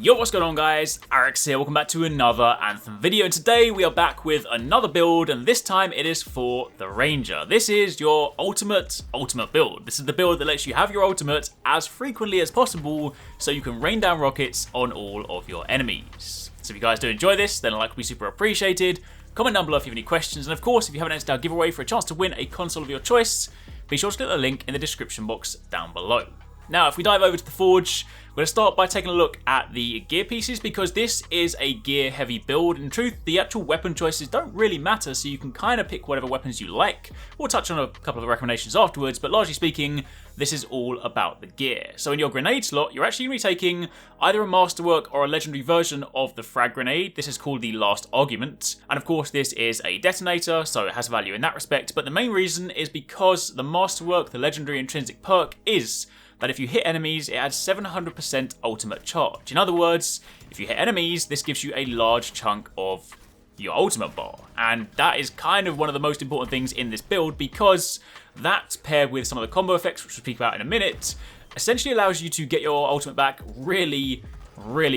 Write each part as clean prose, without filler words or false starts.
Yo, what's going on guys? Arekkz here, welcome back to another Anthem video, and today we are back with another build, and this time it is for the Ranger. This is your ultimate build. This is the build that lets you have your ultimate as frequently as possible so you can rain down rockets on all of your enemies. So if you guys do enjoy this, then a like would be super appreciated. Comment down below if you have any questions, and of course if you haven't entered our giveaway for a chance to win a console of your choice, be sure to click the link in the description box down below. Now, if we dive over to the Forge, we're going to start by taking a look at the gear pieces because this is a gear-heavy build. In truth, the actual weapon choices don't really matter, so you can kind of pick whatever weapons you like. We'll touch on a couple of recommendations afterwards, but largely speaking, this is all about the gear. So in your grenade slot, you're actually going to be taking either a masterwork or a legendary version of the frag grenade. This is called the Last Argument. And of course, this is a detonator, so it has value in that respect. But the main reason is because the masterwork, the legendary intrinsic perk, is that if you hit enemies, it adds 700% ultimate charge. In other words, if you hit enemies, this gives you a large chunk of your ultimate bar. And that is kind of one of the most important things in this build because that, paired with some of the combo effects, which we'll speak about in a minute, essentially allows you to get your ultimate back really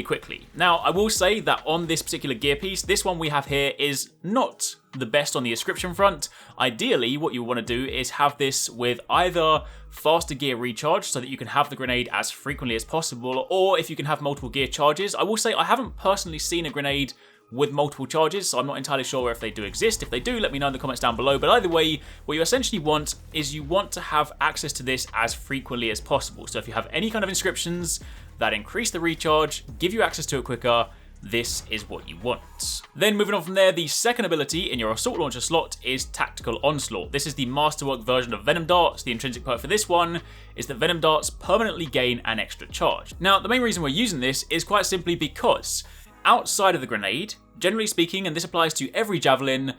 quickly. Now, I will say that on this particular gear piece, this one we have here is not the best on the inscription front. Ideally, what you want to do is have this with either faster gear recharge so that you can have the grenade as frequently as possible, or if you can have multiple gear charges. I will say I haven't personally seen a grenade with multiple charges, so I'm not entirely sure if they do exist. If they do, let me know in the comments down below. But either way, what you essentially want is you want to have access to this as frequently as possible. So if you have any kind of inscriptions that increase the recharge, give you access to it quicker, this is what you want. Then moving on from there, the second ability in your assault launcher slot is Tactical Onslaught. This is the masterwork version of Venom Darts. The intrinsic perk for this one is that Venom Darts permanently gain an extra charge. Now, the main reason we're using this is quite simply because outside of the grenade, generally speaking, and this applies to every javelin,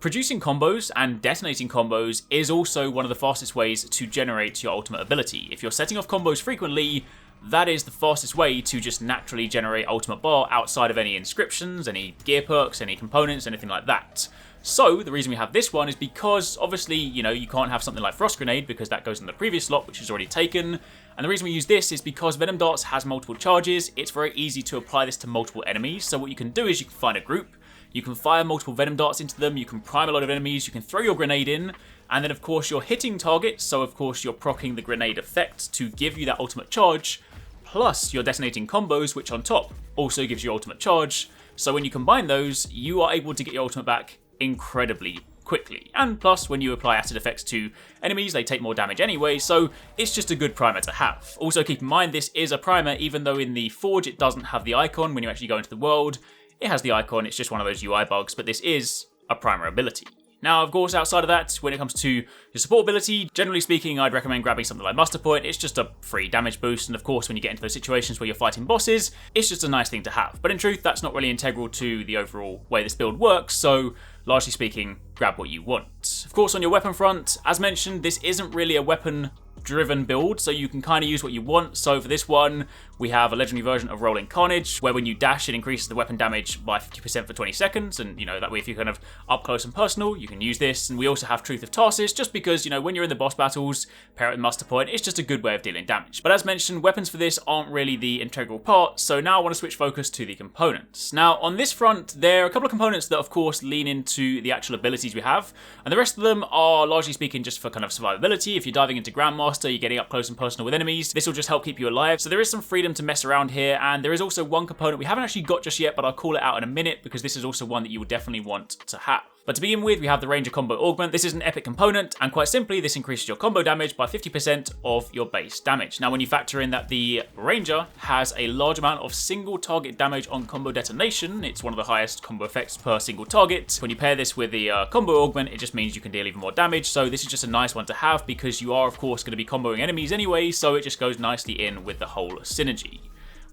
producing combos and detonating combos is also one of the fastest ways to generate your ultimate ability. If you're setting off combos frequently, that is the fastest way to just naturally generate ultimate bar outside of any inscriptions, any gear perks, any components, anything like that. So the reason we have this one is because obviously, you can't have something like Frost Grenade because that goes in the previous slot, which is already taken. And the reason we use this is because Venom Darts has multiple charges. It's very easy to apply this to multiple enemies. So what you can do is you can find a group, you can fire multiple Venom Darts into them, you can prime a lot of enemies, you can throw your grenade in, and then of course you're hitting targets. So of course you're proccing the grenade effect to give you that ultimate charge, plus you're detonating combos, which on top also gives you ultimate charge. So when you combine those, you are able to get your ultimate back incredibly quickly. And plus, when you apply acid effects to enemies, they take more damage anyway, so it's just a good primer to have. Also keep in mind, this is a primer, even though in the Forge it doesn't have the icon when you actually go into the world. It has the icon, it's just one of those UI bugs, but this is a primer ability. Now, of course, outside of that, when it comes to your support ability, generally speaking, I'd recommend grabbing something like Muster Point. It's just a free damage boost, and of course, when you get into those situations where you're fighting bosses, it's just a nice thing to have. But in truth, that's not really integral to the overall way this build works, so largely speaking, grab what you want. Of course, on your weapon front, as mentioned, this isn't really a weapon-driven build, so you can kind of use what you want. So for this one, we have a legendary version of Rolling Carnage, where when you dash, it increases the weapon damage by 50% for 20 seconds, and that way if you're kind of up close and personal, you can use this. And we also have Truth of Tarsus, just because, when you're in the boss battles, pair it with Muster Point, it's just a good way of dealing damage. But as mentioned, weapons for this aren't really the integral part, so now I want to switch focus to the components. Now, on this front, there are a couple of components that, of course, lean into the actual abilities we have, and the rest of them are, largely speaking, just for kind of survivability. If you're diving into Grandmaster, you're getting up close and personal with enemies, this will just help keep you alive. So there is some freedom to mess around here, and there is also one component we haven't actually got just yet, but I'll call it out in a minute because this is also one that you will definitely want to have. But to begin with, we have the Ranger Combo Augment. This is an epic component, and quite simply, this increases your combo damage by 50% of your base damage. Now, when you factor in that the Ranger has a large amount of single target damage on combo detonation, it's one of the highest combo effects per single target. When you pair this with the Combo Augment, it just means you can deal even more damage, so this is just a nice one to have because you are, of course, going to be comboing enemies anyway, so it just goes nicely in with the whole synergy.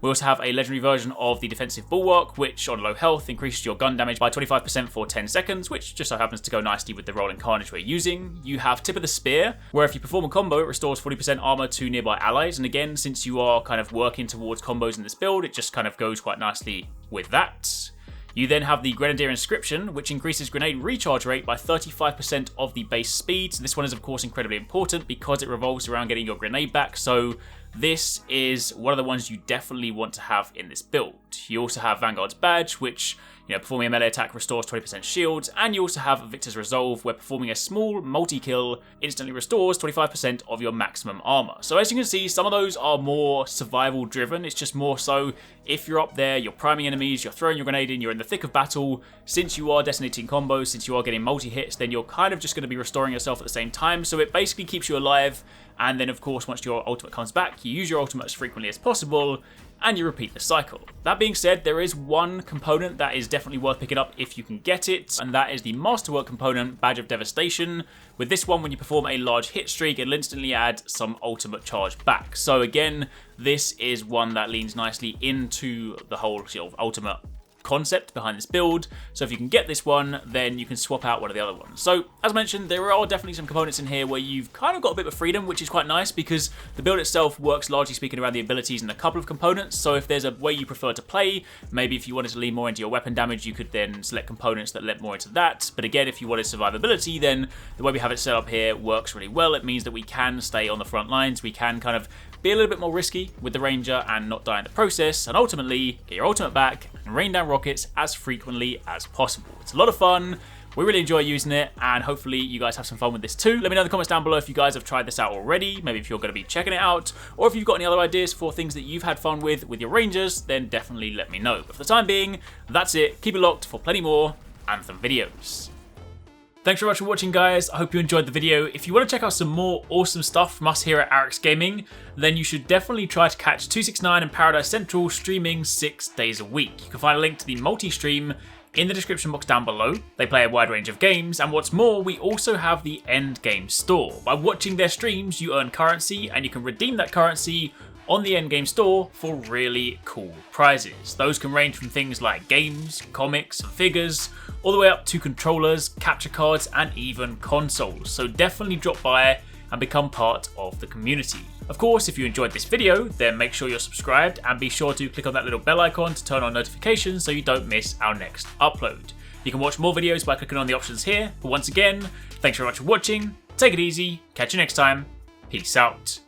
We also have a legendary version of the Defensive Bulwark, which on low health increases your gun damage by 25% for 10 seconds, which just so happens to go nicely with the Rolling Carnage we're using. You have Tip of the Spear, where if you perform a combo, it restores 40% armor to nearby allies, and again, since you are kind of working towards combos in this build, it just kind of goes quite nicely with that. You then have the Grenadier Inscription, which increases grenade recharge rate by 35% of the base speed. So this one is of course incredibly important because it revolves around getting your grenade back. So this is one of the ones you definitely want to have in this build. You also have Vanguard's Badge, which, performing a melee attack restores 20% shields, and you also have Victor's Resolve, where performing a small multi-kill instantly restores 25% of your maximum armor. So as you can see, some of those are more survival driven. It's just more so if you're up there, you're priming enemies, you're throwing your grenade in, you're in the thick of battle, since you are detonating combos, since you are getting multi-hits, then you're kind of just going to be restoring yourself at the same time. So it basically keeps you alive, and then of course once your ultimate comes back, you use your ultimate as frequently as possible, and you repeat the cycle. That being said, there is one component that is definitely worth picking up if you can get it, and that is the Masterwork component, Badge of Devastation. With this one, when you perform a large hit streak, it'll instantly add some ultimate charge back. So again, this is one that leans nicely into the whole sort of ultimate concept behind this build. So if you can get this one, then you can swap out one of the other ones. So as mentioned, there are definitely some components in here where you've kind of got a bit of freedom, which is quite nice because the build itself works largely speaking around the abilities and a couple of components. So if there's a way you prefer to play, maybe if you wanted to lean more into your weapon damage, you could then select components that led more into that. But again, if you wanted survivability, then the way we have it set up here works really well. It means that we can stay on the front lines, we can kind of be a little bit more risky with the Ranger and not die in the process, and ultimately get your ultimate back and rain down rockets as frequently as possible. It's a lot of fun, we really enjoy using it, and hopefully you guys have some fun with this too. Let me know in the comments down below if you guys have tried this out already, maybe if you're going to be checking it out, or if you've got any other ideas for things that you've had fun with your Rangers, then definitely let me know. But for the time being, that's it. Keep it locked for plenty more Anthem videos. Thanks very much for watching, guys. I hope you enjoyed the video. If you want to check out some more awesome stuff from us here at Arekkz Gaming, then you should definitely try to catch 269 and Paradise Central streaming 6 days a week. You can find a link to the multi-stream in the description box down below. They play a wide range of games, and what's more, we also have the Endgame store. By watching their streams, you earn currency, and you can redeem that currency on the Endgame store for really cool prizes. Those can range from things like games, comics, and figures, all the way up to controllers, capture cards, and even consoles. So definitely drop by and become part of the community. Of course, if you enjoyed this video, then make sure you're subscribed and be sure to click on that little bell icon to turn on notifications so you don't miss our next upload. You can watch more videos by clicking on the options here. But once again, thanks very much for watching, take it easy, catch you next time, peace out.